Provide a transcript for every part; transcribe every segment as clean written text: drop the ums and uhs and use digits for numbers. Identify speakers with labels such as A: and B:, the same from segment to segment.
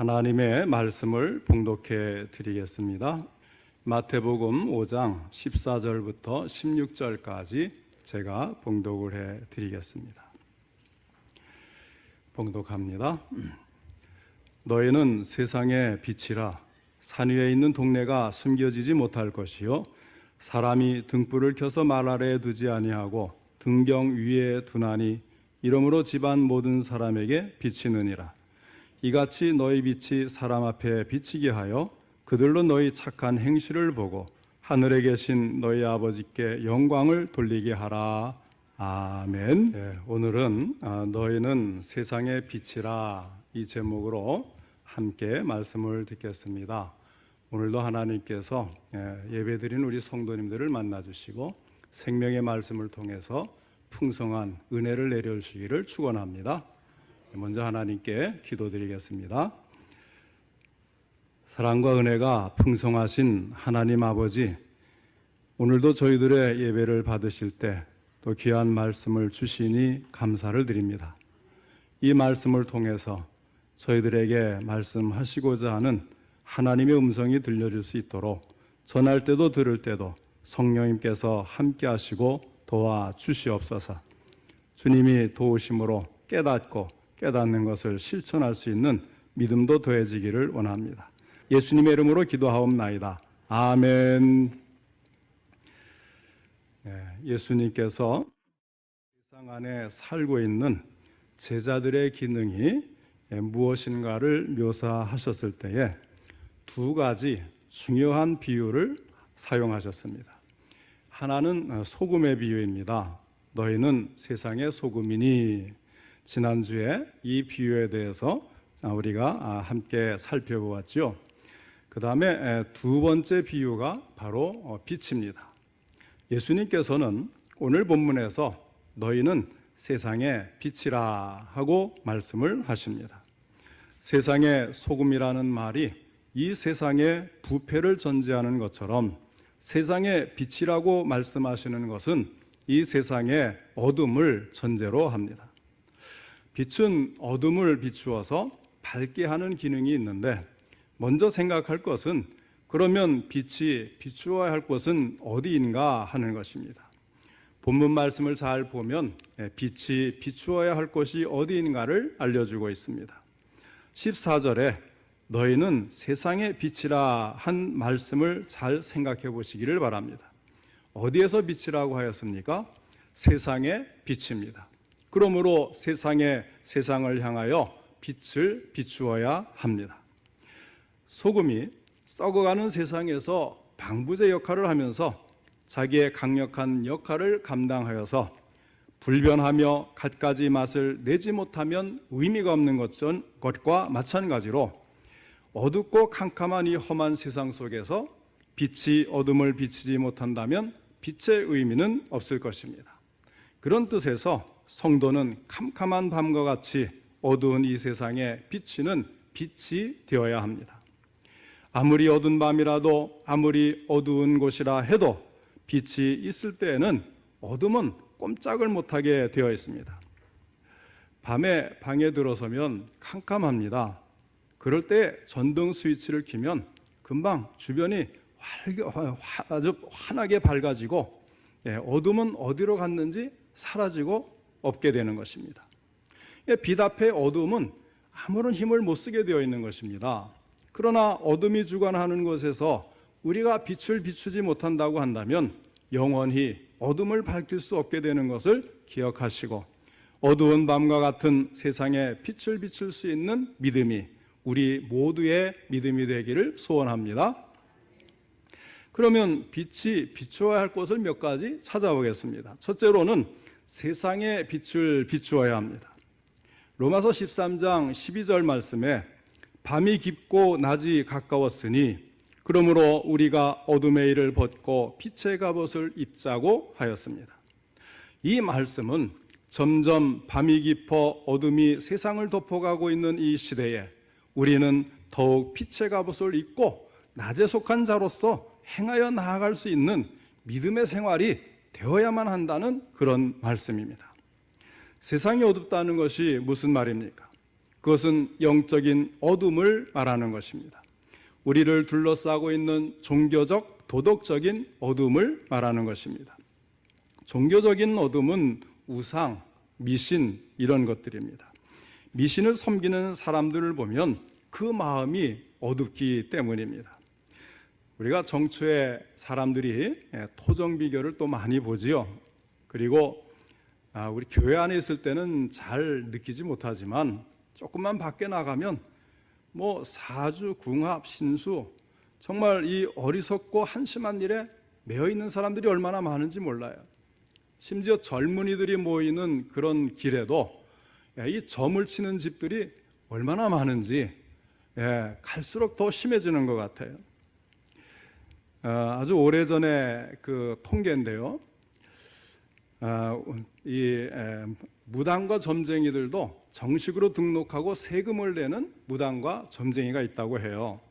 A: 하나님의 말씀을 봉독해 드리겠습니다. 마태복음 5장 14절부터 16절까지 제가 봉독을 해 드리겠습니다. 봉독합니다. 너희는 세상의 빛이라. 산 위에 있는 동네가 숨겨지지 못할 것이요 사람이 등불을 켜서 말 아래에 두지 아니하고 등경 위에 두나니 이러므로 집안 모든 사람에게 비치느니라. 이같이 너희 빛이 사람 앞에 비치게 하여 그들로 너희 착한 행실을 보고 하늘에 계신 너희 아버지께 영광을 돌리게 하라. 아멘. 오늘은 너희는 세상의 빛이라 이 제목으로 함께 말씀을 듣겠습니다. 오늘도 하나님께서 예배드린 우리 성도님들을 만나주시고 생명의 말씀을 통해서 풍성한 은혜를 내려주시기를 축원합니다. 먼저 하나님께 기도드리겠습니다. 사랑과 은혜가 풍성하신 하나님 아버지, 오늘도 저희들의 예배를 받으실 때 또 귀한 말씀을 주시니 감사를 드립니다. 이 말씀을 통해서 저희들에게 말씀하시고자 하는 하나님의 음성이 들려줄 수 있도록 전할 때도 들을 때도 성령님께서 함께 하시고 도와주시옵소서. 주님이 도우심으로 깨닫고 깨닫는 것을 실천할 수 있는 믿음도 더해지기를 원합니다. 예수님의 이름으로 기도하옵나이다. 아멘. 예수님께서 세상 안에 살고 있는 제자들의 기능이 무엇인가를 묘사하셨을 때에 두 가지 중요한 비유를 사용하셨습니다. 하나는 소금의 비유입니다. 너희는 세상의 소금이니. 지난주에 이 비유에 대해서 우리가 함께 살펴보았죠. 그 다음에 두 번째 비유가 바로 빛입니다. 예수님께서는 오늘 본문에서 너희는 세상의 빛이라 하고 말씀을 하십니다. 세상의 소금이라는 말이 이 세상의 부패를 전제하는 것처럼 세상의 빛이라고 말씀하시는 것은 이 세상의 어둠을 전제로 합니다. 빛은 어둠을 비추어서 밝게 하는 기능이 있는데 먼저 생각할 것은 그러면 빛이 비추어야 할 곳은 어디인가 하는 것입니다. 본문 말씀을 잘 보면 빛이 비추어야 할 곳이 어디인가를 알려주고 있습니다. 14절에 너희는 세상의 빛이라 한 말씀을 잘 생각해 보시기를 바랍니다. 어디에서 빛이라고 하였습니까? 세상의 빛입니다. 그러므로 세상을 향하여 빛을 비추어야 합니다. 소금이 썩어가는 세상에서 방부제 역할을 하면서 자기의 강력한 역할을 감당하여서 불변하며 갖가지 맛을 내지 못하면 의미가 없는 것과 마찬가지로 어둡고 캄캄한 이 험한 세상 속에서 빛이 어둠을 비추지 못한다면 빛의 의미는 없을 것입니다. 그런 뜻에서 성도는 캄캄한 밤과 같이 어두운 이 세상에 비치는 빛이 되어야 합니다. 아무리 어두운 밤이라도 아무리 어두운 곳이라 해도 빛이 있을 때에는 어둠은 꼼짝을 못하게 되어 있습니다. 밤에 방에 들어서면 캄캄합니다. 그럴 때 전등 스위치를 켜면 금방 주변이 아주 환하게 밝아지고 어둠은 어디로 갔는지 사라지고 없게 되는 것입니다. 빛 앞에 어둠은 아무런 힘을 못 쓰게 되어 있는 것입니다. 그러나 어둠이 주관하는 곳에서 우리가 빛을 비추지 못한다고 한다면 영원히 어둠을 밝힐 수 없게 되는 것을 기억하시고 어두운 밤과 같은 세상에 빛을 비출 수 있는 믿음이 우리 모두의 믿음이 되기를 소원합니다. 그러면 빛이 비추어야 할 곳을 몇 가지 찾아보겠습니다. 첫째로는 세상에 빛을 비추어야 합니다. 로마서 13장 12절 말씀에 밤이 깊고 낮이 가까웠으니 그러므로 우리가 어둠의 일을 벗고 빛의 갑옷을 입자고 하였습니다. 이 말씀은 점점 밤이 깊어 어둠이 세상을 덮어가고 있는 이 시대에 우리는 더욱 빛의 갑옷을 입고 낮에 속한 자로서 행하여 나아갈 수 있는 믿음의 생활이 되어야만 한다는 그런 말씀입니다. 세상이 어둡다는 것이 무슨 말입니까? 그것은 영적인 어둠을 말하는 것입니다. 우리를 둘러싸고 있는 종교적, 도덕적인 어둠을 말하는 것입니다. 종교적인 어둠은 우상, 미신 이런 것들입니다. 미신을 섬기는 사람들을 보면 그 마음이 어둡기 때문입니다. 우리가 정초에 사람들이 토정비교를 또 많이 보지요. 그리고 우리 교회 안에 있을 때는 잘 느끼지 못하지만 조금만 밖에 나가면 사주, 궁합, 신수 정말 이 어리석고 한심한 일에 매여 있는 사람들이 얼마나 많은지 몰라요. 심지어 젊은이들이 모이는 그런 길에도 이 점을 치는 집들이 얼마나 많은지 갈수록 더 심해지는 것 같아요. 아주 오래전에 그 통계인데요. 이 무당과 점쟁이들도 정식으로 등록하고 세금을 내는 무당과 점쟁이가 있다고 해요.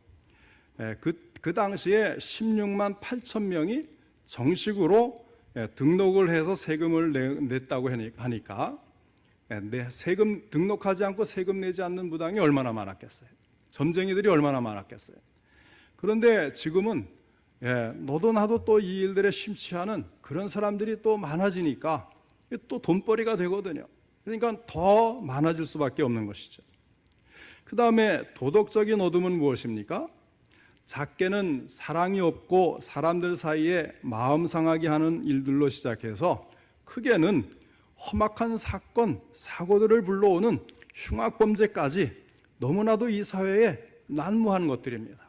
A: 그 당시에 16만 8천 명이 정식으로 등록을 해서 세금을 냈다고 하니까 세금 등록하지 않고 세금 내지 않는 무당이 얼마나 많았겠어요. 점쟁이들이 얼마나 많았겠어요. 그런데 지금은 너도 나도 또 이 일들에 심취하는 그런 사람들이 또 많아지니까 또 돈벌이가 되거든요. 그러니까 더 많아질 수밖에 없는 것이죠. 그 다음에 도덕적인 어둠은 무엇입니까? 작게는 사랑이 없고 사람들 사이에 마음 상하게 하는 일들로 시작해서 크게는 험악한 사건, 사고들을 불러오는 흉악범죄까지 너무나도 이 사회에 난무한 것들입니다.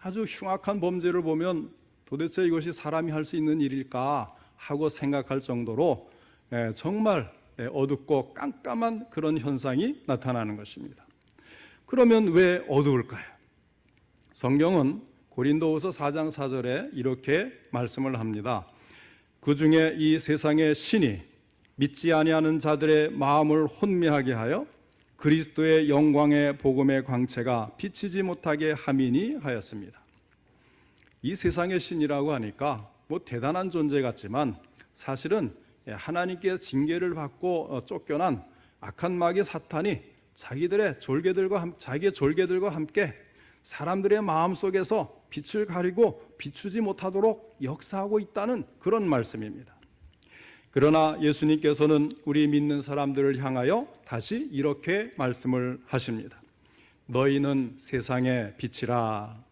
A: 아주 흉악한 범죄를 보면 도대체 이것이 사람이 할 수 있는 일일까 하고 생각할 정도로 정말 어둡고 깜깜한 그런 현상이 나타나는 것입니다. 그러면 왜 어두울까요? 성경은 고린도후서 4장 4절에 이렇게 말씀을 합니다. 그 중에 이 세상의 신이 믿지 아니하는 자들의 마음을 혼미하게 하여 그리스도의 영광의 복음의 광채가 비치지 못하게 함이니 하였습니다. 이 세상의 신이라고 하니까 대단한 존재 같지만 사실은 하나님께 징계를 받고 쫓겨난 악한 마귀 사탄이 자기의 졸개들과 함께 사람들의 마음속에서 빛을 가리고 비추지 못하도록 역사하고 있다는 그런 말씀입니다. 그러나 예수님께서는 우리 믿는 사람들을 향하여 다시 이렇게 말씀을 하십니다. 너희는 세상의 빛이라.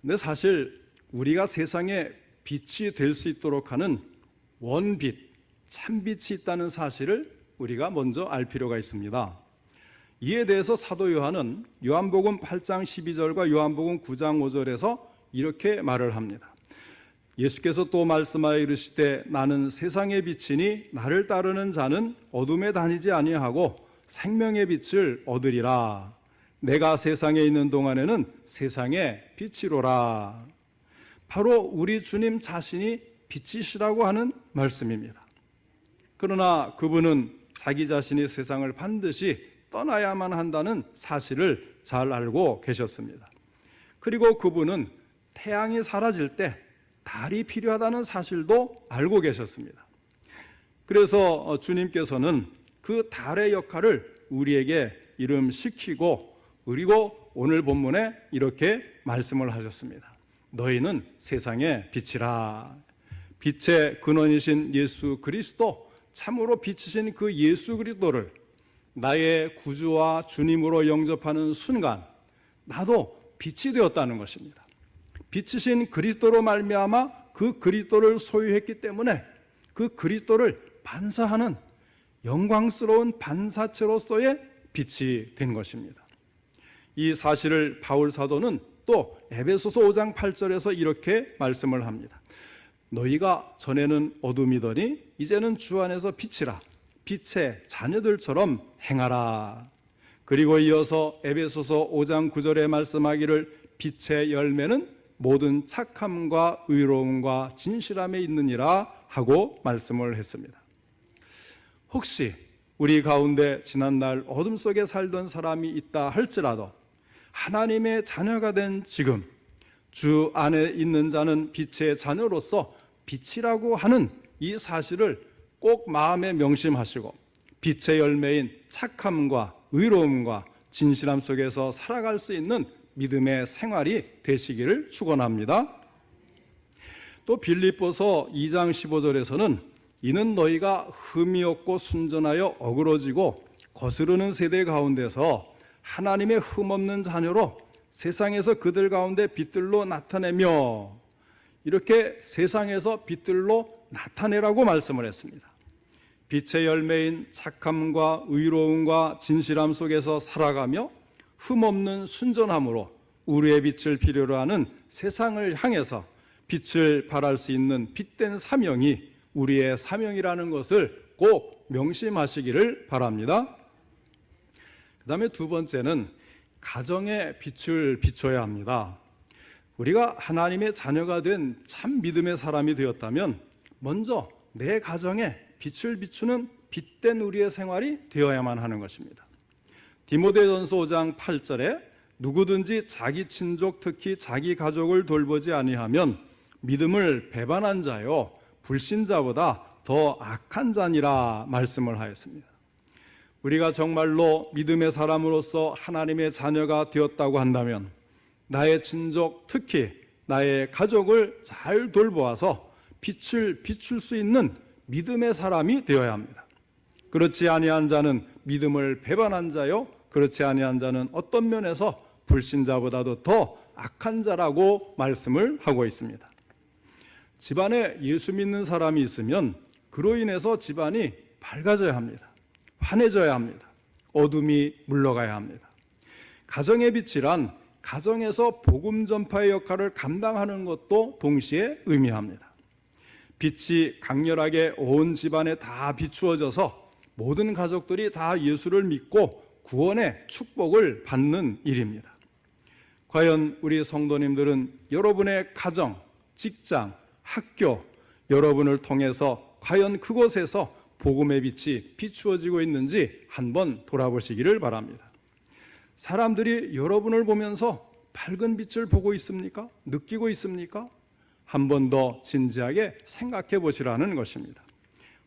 A: 근데 사실 우리가 세상에 빛이 될 수 있도록 하는 원빛, 참빛이 있다는 사실을 우리가 먼저 알 필요가 있습니다. 이에 대해서 사도 요한은 요한복음 8장 12절과 요한복음 9장 5절에서 이렇게 말을 합니다. 예수께서 또 말씀하여 이르시되 나는 세상의 빛이니 나를 따르는 자는 어둠에 다니지 아니하고 생명의 빛을 얻으리라. 내가 세상에 있는 동안에는 세상의 빛이로라. 바로 우리 주님 자신이 빛이시라고 하는 말씀입니다. 그러나 그분은 자기 자신이 세상을 반드시 떠나야만 한다는 사실을 잘 알고 계셨습니다. 그리고 그분은 태양이 사라질 때 달이 필요하다는 사실도 알고 계셨습니다. 그래서 주님께서는 그 달의 역할을 우리에게 이름시키고 그리고 오늘 본문에 이렇게 말씀을 하셨습니다. 너희는 세상의 빛이라. 빛의 근원이신 예수 그리스도, 참으로 빛이신 그 예수 그리스도를 나의 구주와 주님으로 영접하는 순간 나도 빛이 되었다는 것입니다. 빛이신 그리스도로 말미암아 그 그리스도를 소유했기 때문에 그 그리스도를 반사하는 영광스러운 반사체로서의 빛이 된 것입니다. 이 사실을 바울 사도는 또 에베소서 5장 8절에서 이렇게 말씀을 합니다. 너희가 전에는 어둠이더니 이제는 주 안에서 빛이라. 빛의 자녀들처럼 행하라. 그리고 이어서 에베소서 5장 9절에 말씀하기를 빛의 열매는 모든 착함과 의로움과 진실함에 있느니라 하고 말씀을 했습니다. 혹시 우리 가운데 지난날 어둠 속에 살던 사람이 있다 할지라도 하나님의 자녀가 된 지금 주 안에 있는 자는 빛의 자녀로서 빛이라고 하는 이 사실을 꼭 마음에 명심하시고 빛의 열매인 착함과 의로움과 진실함 속에서 살아갈 수 있는 믿음의 생활이 되시기를 축원합니다. 또 빌립보서 2장 15절에서는 이는 너희가 흠이 없고 순전하여 어그러지고 거스르는 세대 가운데서 하나님의 흠없는 자녀로 세상에서 그들 가운데 빛들로 나타내며, 이렇게 세상에서 빛들로 나타내라고 말씀을 했습니다. 빛의 열매인 착함과 의로움과 진실함 속에서 살아가며 흠없는 순전함으로 우리의 빛을 필요로 하는 세상을 향해서 빛을 발할 수 있는 빛된 사명이 우리의 사명이라는 것을 꼭 명심하시기를 바랍니다. 그 다음에 두 번째는 가정에 빛을 비춰야 합니다. 우리가 하나님의 자녀가 된 참 믿음의 사람이 되었다면 먼저 내 가정에 빛을 비추는 빛된 우리의 생활이 되어야만 하는 것입니다. 디모데전서 5장 8절에 누구든지 자기 친족 특히 자기 가족을 돌보지 아니하면 믿음을 배반한 자요 불신자보다 더 악한 자니라 말씀을 하였습니다. 우리가 정말로 믿음의 사람으로서 하나님의 자녀가 되었다고 한다면 나의 친족 특히 나의 가족을 잘 돌보아서 빛을 비출 수 있는 믿음의 사람이 되어야 합니다. 그렇지 아니한 자는 믿음을 배반한 자요 그렇지 아니한 자는 어떤 면에서 불신자보다도 더 악한 자라고 말씀을 하고 있습니다. 집안에 예수 믿는 사람이 있으면 그로 인해서 집안이 밝아져야 합니다. 환해져야 합니다. 어둠이 물러가야 합니다. 가정의 빛이란 가정에서 복음 전파의 역할을 감당하는 것도 동시에 의미합니다. 빛이 강렬하게 온 집안에 다 비추어져서 모든 가족들이 다 예수를 믿고 구원의 축복을 받는 일입니다. 과연 우리 성도님들은 여러분의 가정, 직장, 학교, 여러분을 통해서 과연 그곳에서 복음의 빛이 비추어지고 있는지 한번 돌아보시기를 바랍니다. 사람들이 여러분을 보면서 밝은 빛을 보고 있습니까? 느끼고 있습니까? 한 번 더 진지하게 생각해 보시라는 것입니다.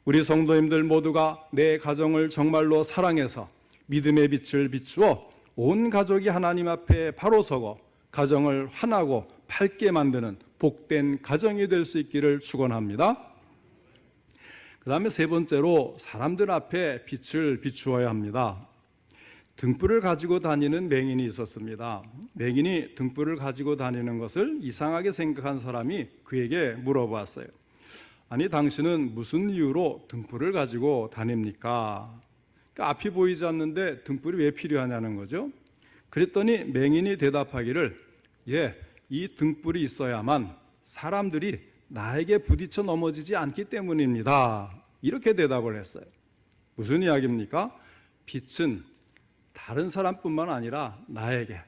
A: 우리 성도님들 모두가 내 가정을 정말로 사랑해서 믿음의 빛을 비추어 온 가족이 하나님 앞에 바로 서고 가정을 환하고 밝게 만드는 복된 가정이 될 수 있기를 축원합니다. 그 다음에 세 번째로 사람들 앞에 빛을 비추어야 합니다. 등불을 가지고 다니는 맹인이 있었습니다. 맹인이 등불을 가지고 다니는 것을 이상하게 생각한 사람이 그에게 물어봤어요. 아니 당신은 무슨 이유로 등불을 가지고 다닙니까? 그러니까 앞이 보이지 않는데 등불이 왜 필요하냐는 거죠. 그랬더니 맹인이 대답하기를 이 등불이 있어야만 사람들이 나에게 부딪혀 넘어지지 않기 때문입니다. 이렇게 대답을 했어요. 무슨 이야기입니까? 빛은 다른 사람뿐만 아니라 나에게,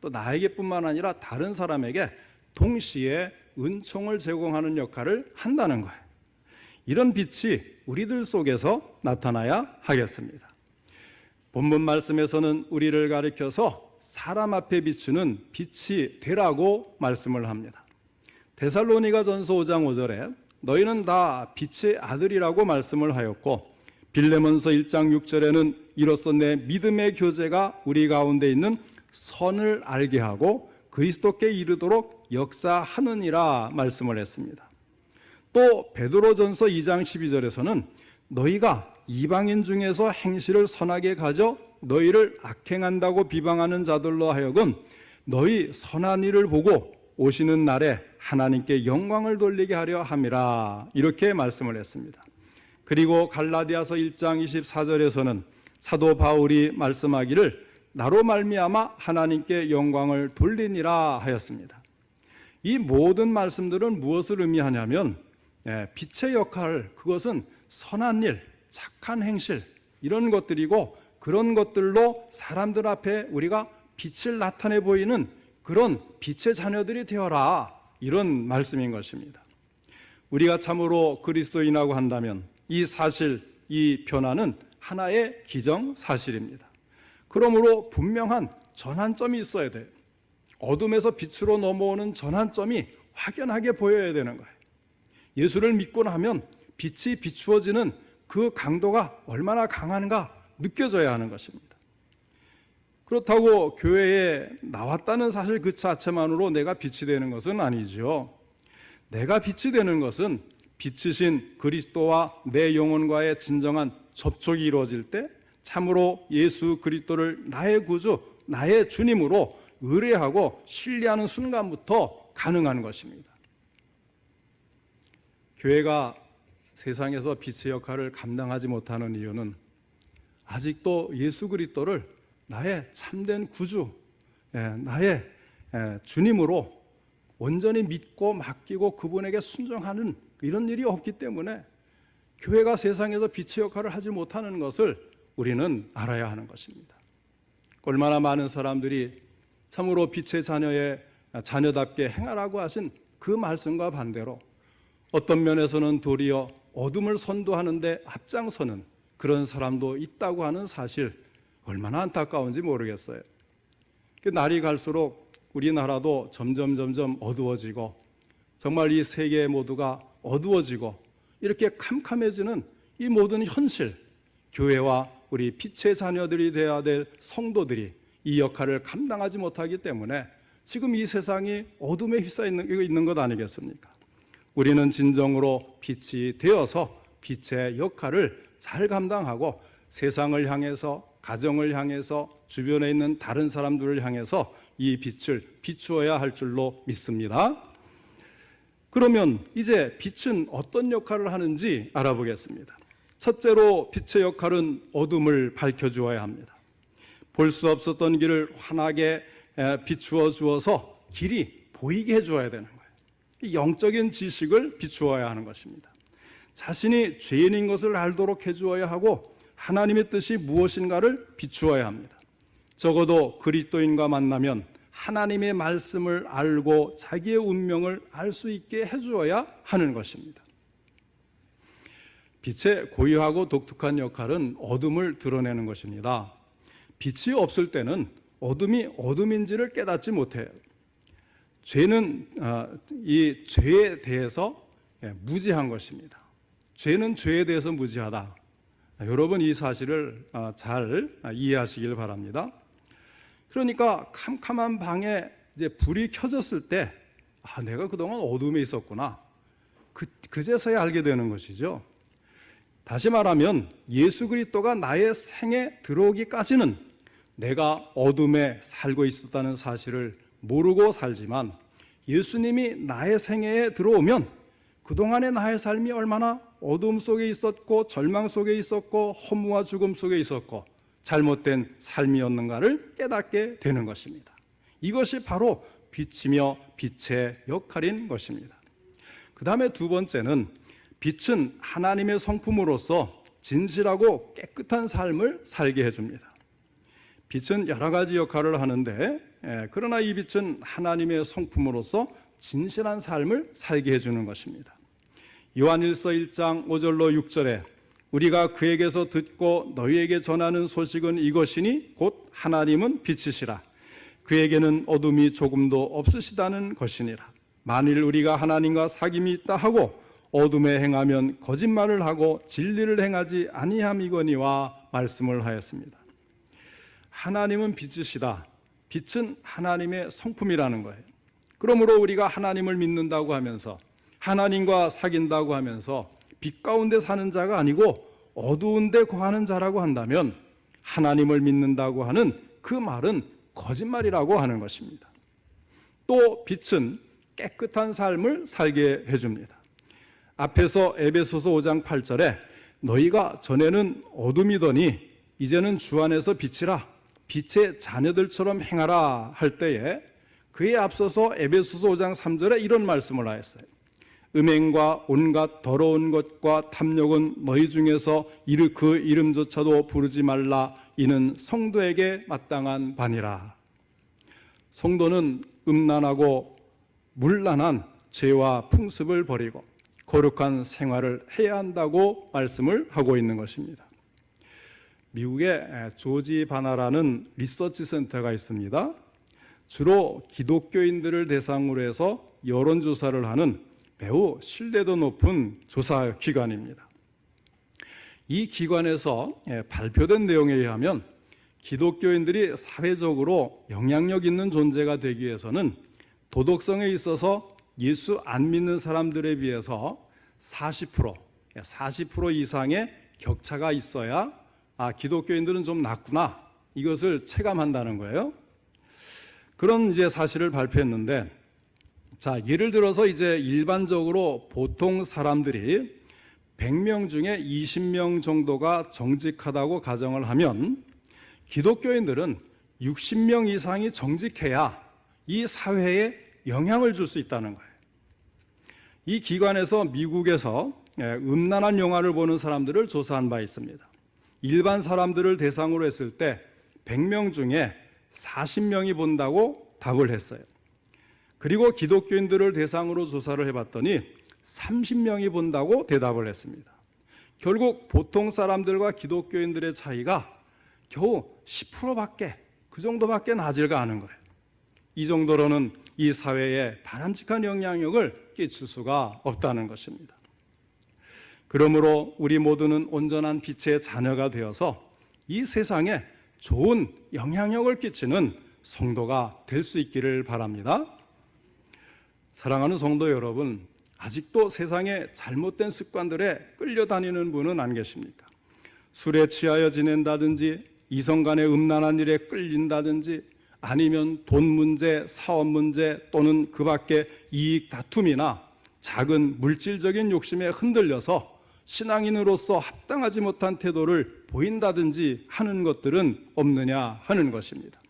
A: 또 나에게뿐만 아니라 다른 사람에게 동시에 은총을 제공하는 역할을 한다는 거예요. 이런 빛이 우리들 속에서 나타나야 하겠습니다. 본문 말씀에서는 우리를 가리켜서 사람 앞에 비추는 빛이 되라고 말씀을 합니다. 데살로니가전서 5장 5절에 너희는 다 빛의 아들이라고 말씀을 하였고, 빌레몬서 1장 6절에는 이로써 내 믿음의 교제가 우리 가운데 있는 선을 알게 하고 그리스도께 이르도록 역사하느니라 말씀을 했습니다. 또 베드로전서 2장 12절에서는 너희가 이방인 중에서 행실을 선하게 가져 너희를 악행한다고 비방하는 자들로 하여금 너희 선한 일을 보고 오시는 날에 하나님께 영광을 돌리게 하려 함이라, 이렇게 말씀을 했습니다. 그리고 갈라디아서 1장 24절에서는 사도 바울이 말씀하기를 나로 말미암아 하나님께 영광을 돌리니라 하였습니다. 이 모든 말씀들은 무엇을 의미하냐면 빛의 역할, 그것은 선한 일, 착한 행실, 이런 것들이고, 그런 것들로 사람들 앞에 우리가 빛을 나타내 보이는 그런 빛의 자녀들이 되어라, 이런 말씀인 것입니다. 우리가 참으로 그리스도인이라고 한다면 이 사실, 이 변화는 하나의 기정사실입니다. 그러므로 분명한 전환점이 있어야 돼요. 어둠에서 빛으로 넘어오는 전환점이 확연하게 보여야 되는 거예요. 예수를 믿고 나면 빛이 비추어지는 그 강도가 얼마나 강한가 느껴져야 하는 것입니다. 그렇다고 교회에 나왔다는 사실 그 자체만으로 내가 빛이 되는 것은 아니죠. 내가 빛이 되는 것은 빛이신 그리스도와 내 영혼과의 진정한 접촉이 이루어질 때 참으로 예수 그리스도를 나의 구주, 나의 주님으로 의뢰하고 신뢰하는 순간부터 가능한 것입니다. 교회가 세상에서 빛의 역할을 감당하지 못하는 이유는 아직도 예수 그리스도를 나의 참된 구주, 나의 주님으로 온전히 믿고 맡기고 그분에게 순종하는 이런 일이 없기 때문에 교회가 세상에서 빛의 역할을 하지 못하는 것을 우리는 알아야 하는 것입니다. 얼마나 많은 사람들이 참으로 빛의 자녀답게 행하라고 하신 그 말씀과 반대로 어떤 면에서는 도리어 어둠을 선도하는데 앞장서는 그런 사람도 있다고 하는 사실, 얼마나 안타까운지 모르겠어요. 날이 갈수록 우리나라도 점점 어두워지고 정말 이 세계 모두가 어두워지고 이렇게 캄캄해지는 이 모든 현실, 교회와 우리 빛의 자녀들이 되어야 될 성도들이 이 역할을 감당하지 못하기 때문에 지금 이 세상이 어둠에 휩싸이고 있는 것 아니겠습니까? 우리는 진정으로 빛이 되어서 빛의 역할을 잘 감당하고 세상을 향해서, 가정을 향해서, 주변에 있는 다른 사람들을 향해서 이 빛을 비추어야 할 줄로 믿습니다. 그러면 이제 빛은 어떤 역할을 하는지 알아보겠습니다. 첫째로 빛의 역할은 어둠을 밝혀주어야 합니다. 볼 수 없었던 길을 환하게 비추어 주어서 길이 보이게 해주어야 되는 거예요. 이 영적인 지식을 비추어야 하는 것입니다. 자신이 죄인인 것을 알도록 해주어야 하고 하나님의 뜻이 무엇인가를 비추어야 합니다. 적어도 그리스도인과 만나면 하나님의 말씀을 알고 자기의 운명을 알 수 있게 해주어야 하는 것입니다. 빛의 고유하고 독특한 역할은 어둠을 드러내는 것입니다. 빛이 없을 때는 어둠이 어둠인지를 깨닫지 못해요. 죄는 이 죄에 대해서 무지한 것입니다. 죄는 죄에 대해서 무지하다. 여러분 이 사실을 잘 이해하시길 바랍니다. 그러니까 캄캄한 방에 이제 불이 켜졌을 때 내가 그동안 어둠에 있었구나. 그제서야 알게 되는 것이죠. 다시 말하면 예수 그리스도가 나의 생에 들어오기까지는 내가 어둠에 살고 있었다는 사실을 모르고 살지만 예수님이 나의 생애에 들어오면 그동안의 나의 삶이 얼마나 어둠 속에 있었고 절망 속에 있었고 허무와 죽음 속에 있었고 잘못된 삶이었는가를 깨닫게 되는 것입니다. 이것이 바로 빛이며 빛의 역할인 것입니다. 그 다음에 두 번째는 빛은 하나님의 성품으로서 진실하고 깨끗한 삶을 살게 해줍니다. 빛은 여러 가지 역할을 하는데 그러나 이 빛은 하나님의 성품으로서 진실한 삶을 살게 해주는 것입니다. 요한일서 1장 5절로 6절에 우리가 그에게서 듣고 너희에게 전하는 소식은 이것이니 곧 하나님은 빛이시라. 그에게는 어둠이 조금도 없으시다는 것이니라. 만일 우리가 하나님과 사귐이 있다 하고 어둠에 행하면 거짓말을 하고 진리를 행하지 아니함이거니와 말씀을 하였습니다. 하나님은 빛이시다. 빛은 하나님의 성품이라는 거예요. 그러므로 우리가 하나님을 믿는다고 하면서 하나님과 사귄다고 하면서 빛 가운데 사는 자가 아니고 어두운 데 거하는 자라고 한다면 하나님을 믿는다고 하는 그 말은 거짓말이라고 하는 것입니다. 또 빛은 깨끗한 삶을 살게 해줍니다. 앞에서 에베소서 5장 8절에 너희가 전에는 어둠이더니 이제는 주 안에서 빛이라 빛의 자녀들처럼 행하라 할 때에 그에 앞서서 에베소서 5장 3절에 이런 말씀을 하였어요. 음행과 온갖 더러운 것과 탐욕은 너희 중에서 그 이름조차도 부르지 말라. 이는 성도에게 마땅한 바니라. 성도는 음란하고 문란한 죄와 풍습을 버리고 거룩한 생활을 해야 한다고 말씀을 하고 있는 것입니다. 미국의 조지 바나라는 리서치 센터가 있습니다. 주로 기독교인들을 대상으로 해서 여론조사를 하는 매우 신뢰도 높은 조사 기관입니다. 이 기관에서 발표된 내용에 의하면 기독교인들이 사회적으로 영향력 있는 존재가 되기 위해서는 도덕성에 있어서 예수 안 믿는 사람들에 비해서 40% 이상의 격차가 있어야 기독교인들은 좀 낫구나, 이것을 체감한다는 거예요. 그런 이제 사실을 발표했는데, 자, 예를 들어서 이제 일반적으로 보통 사람들이 100명 중에 20명 정도가 정직하다고 가정을 하면 기독교인들은 60명 이상이 정직해야 이 사회에 영향을 줄 수 있다는 거예요. 이 기관에서 미국에서 음란한 영화를 보는 사람들을 조사한 바 있습니다. 일반 사람들을 대상으로 했을 때 100명 중에 40명이 본다고 답을 했어요. 그리고 기독교인들을 대상으로 조사를 해봤더니 30명이 본다고 대답을 했습니다. 결국 보통 사람들과 기독교인들의 차이가 겨우 10%밖에, 그 정도밖에 나질가 않은 거예요. 이 정도로는 이 사회에 바람직한 영향력을 끼칠 수가 없다는 것입니다. 그러므로 우리 모두는 온전한 빛의 자녀가 되어서 이 세상에 좋은 영향력을 끼치는 성도가 될 수 있기를 바랍니다. 사랑하는 성도 여러분, 아직도 세상의 잘못된 습관들에 끌려다니는 분은 안 계십니까? 술에 취하여 지낸다든지, 이성 간의 음란한 일에 끌린다든지, 아니면 돈 문제, 사업 문제, 또는 그 밖에 이익 다툼이나 작은 물질적인 욕심에 흔들려서 신앙인으로서 합당하지 못한 태도를 보인다든지 하는 것들은 없느냐 하는 것입니다.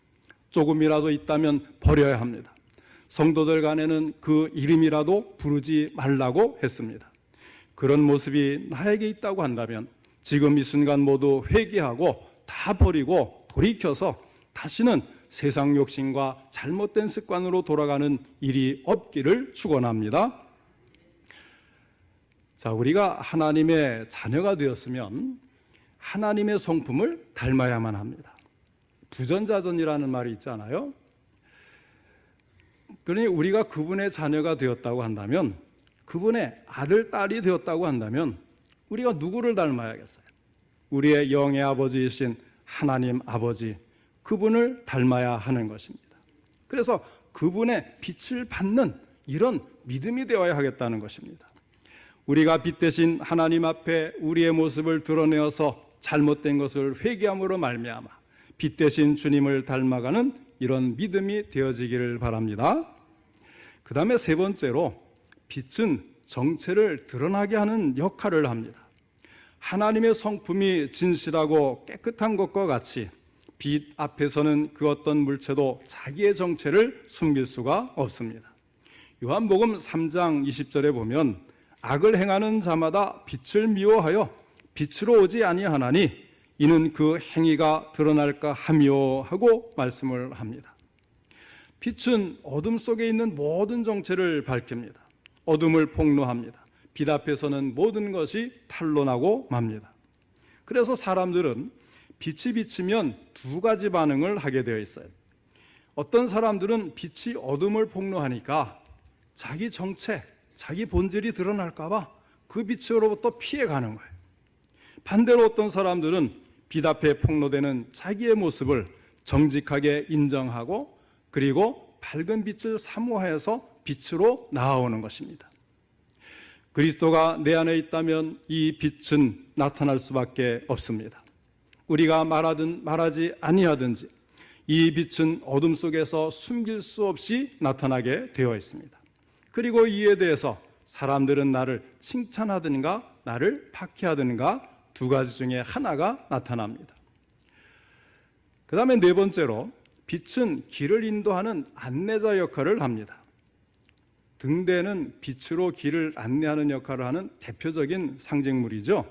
A: 조금이라도 있다면 버려야 합니다. 성도들 간에는 그 이름이라도 부르지 말라고 했습니다. 그런 모습이 나에게 있다고 한다면 지금 이 순간 모두 회개하고 다 버리고 돌이켜서 다시는 세상 욕심과 잘못된 습관으로 돌아가는 일이 없기를 축원합니다. 자, 우리가 하나님의 자녀가 되었으면 하나님의 성품을 닮아야만 합니다. 부전자전이라는 말이 있잖아요. 그러니 우리가 그분의 자녀가 되었다고 한다면, 그분의 아들, 딸이 되었다고 한다면 우리가 누구를 닮아야겠어요? 우리의 영의 아버지이신 하나님 아버지, 그분을 닮아야 하는 것입니다. 그래서 그분의 빛을 받는 이런 믿음이 되어야 하겠다는 것입니다. 우리가 빛 대신 하나님 앞에 우리의 모습을 드러내어서 잘못된 것을 회개함으로 말미암아 빛 대신 주님을 닮아가는 이런 믿음이 되어지기를 바랍니다. 그 다음에 세 번째로, 빛은 정체를 드러나게 하는 역할을 합니다. 하나님의 성품이 진실하고 깨끗한 것과 같이 빛 앞에서는 그 어떤 물체도 자기의 정체를 숨길 수가 없습니다. 요한복음 3장 20절에 보면 악을 행하는 자마다 빛을 미워하여 빛으로 오지 아니하나니 이는 그 행위가 드러날까 하며 하고 말씀을 합니다. 빛은 어둠 속에 있는 모든 정체를 밝힙니다. 어둠을 폭로합니다. 빛 앞에서는 모든 것이 탄로나고 맙니다. 그래서 사람들은 빛이 비치면 두 가지 반응을 하게 되어 있어요. 어떤 사람들은 빛이 어둠을 폭로하니까 자기 정체, 자기 본질이 드러날까 봐 그 빛으로부터 피해가는 거예요. 반대로 어떤 사람들은 빛 앞에 폭로되는 자기의 모습을 정직하게 인정하고 그리고 밝은 빛을 사모하여서 빛으로 나아오는 것입니다. 그리스도가 내 안에 있다면 이 빛은 나타날 수밖에 없습니다. 우리가 말하든 말하지 아니하든지 이 빛은 어둠 속에서 숨길 수 없이 나타나게 되어 있습니다. 그리고 이에 대해서 사람들은 나를 칭찬하든가 나를 박해하든가 두 가지 중에 하나가 나타납니다. 그 다음에 네 번째로, 빛은 길을 인도하는 안내자 역할을 합니다. 등대는 빛으로 길을 안내하는 역할을 하는 대표적인 상징물이죠.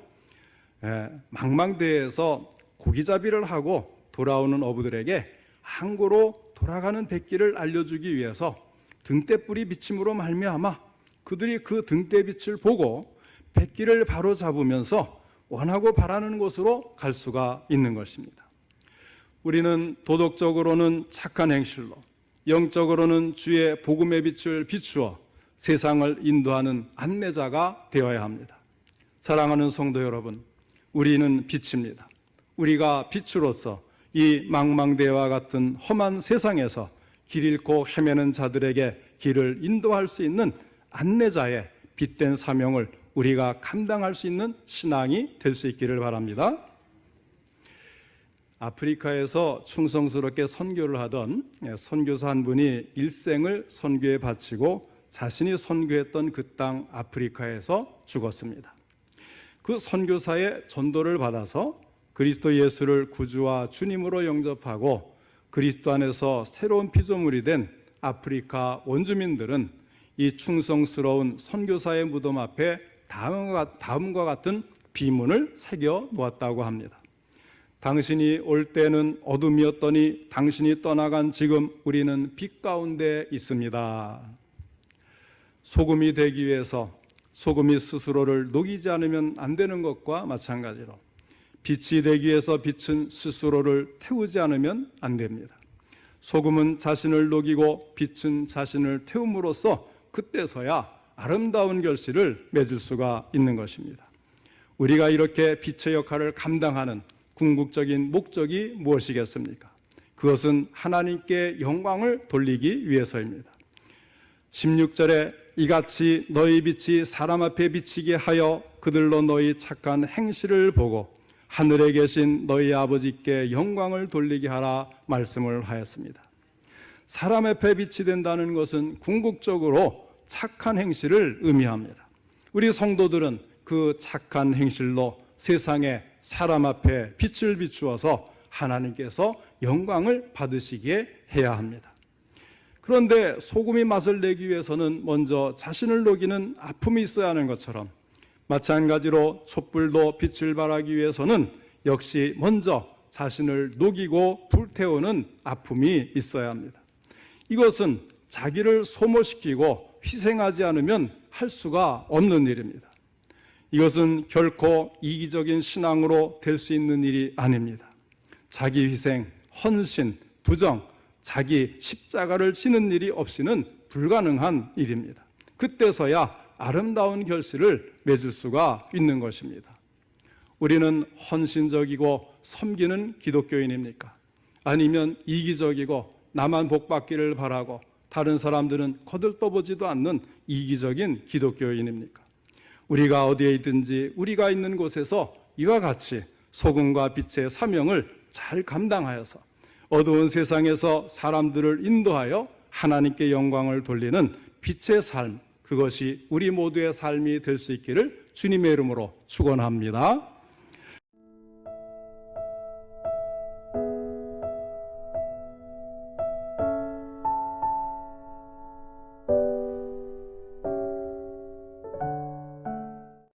A: 망망대해에서 고기잡이를 하고 돌아오는 어부들에게 항구로 돌아가는 백길을 알려주기 위해서 등대불이 비침으로 말미암아 그들이 그 등대빛을 보고 백길을 바로 잡으면서 원하고 바라는 곳으로 갈 수가 있는 것입니다. 우리는 도덕적으로는 착한 행실로, 영적으로는 주의 복음의 빛을 비추어 세상을 인도하는 안내자가 되어야 합니다. 사랑하는 성도 여러분, 우리는 빛입니다. 우리가 빛으로서 이 망망대해와 같은 험한 세상에서 길 잃고 헤매는 자들에게 길을 인도할 수 있는 안내자의 빛된 사명을 우리가 감당할 수 있는 신앙이 될 수 있기를 바랍니다. 아프리카에서 충성스럽게 선교를 하던 선교사 한 분이 일생을 선교에 바치고 자신이 선교했던 그 땅 아프리카에서 죽었습니다. 그 선교사의 전도를 받아서 그리스도 예수를 구주와 주님으로 영접하고 그리스도 안에서 새로운 피조물이 된 아프리카 원주민들은 이 충성스러운 선교사의 무덤 앞에 다음과 같은 비문을 새겨 놓았다고 합니다. 당신이 올 때는 어둠이었더니 당신이 떠나간 지금 우리는 빛 가운데 있습니다. 소금이 되기 위해서 소금이 스스로를 녹이지 않으면 안 되는 것과 마찬가지로 빛이 되기 위해서 빛은 스스로를 태우지 않으면 안 됩니다. 소금은 자신을 녹이고 빛은 자신을 태움으로써 그때서야 아름다운 결실을 맺을 수가 있는 것입니다. 우리가 이렇게 빛의 역할을 감당하는 궁극적인 목적이 무엇이겠습니까? 그것은 하나님께 영광을 돌리기 위해서입니다. 16절에 이같이 너희 빛이 사람 앞에 비치게 하여 그들로 너희 착한 행실을 보고 하늘에 계신 너희 아버지께 영광을 돌리게 하라 말씀을 하였습니다. 사람 앞에 빛이 된다는 것은 궁극적으로 착한 행실을 의미합니다. 우리 성도들은 그 착한 행실로 세상에 사람 앞에 빛을 비추어서 하나님께서 영광을 받으시게 해야 합니다. 그런데 소금이 맛을 내기 위해서는 먼저 자신을 녹이는 아픔이 있어야 하는 것처럼 마찬가지로 촛불도 빛을 발하기 위해서는 역시 먼저 자신을 녹이고 불태우는 아픔이 있어야 합니다. 이것은 자기를 소모시키고 희생하지 않으면 할 수가 없는 일입니다. 이것은 결코 이기적인 신앙으로 될 수 있는 일이 아닙니다. 자기 희생, 헌신, 부정, 자기 십자가를 지는 일이 없이는 불가능한 일입니다. 그때서야 아름다운 결실을 맺을 수가 있는 것입니다. 우리는 헌신적이고 섬기는 기독교인입니까? 아니면 이기적이고 나만 복받기를 바라고 다른 사람들은 거들떠보지도 않는 이기적인 기독교인입니까? 우리가 어디에 있든지 우리가 있는 곳에서 이와 같이 소금과 빛의 사명을 잘 감당하여서 어두운 세상에서 사람들을 인도하여 하나님께 영광을 돌리는 빛의 삶, 그것이 우리 모두의 삶이 될 수 있기를 주님의 이름으로 축원합니다.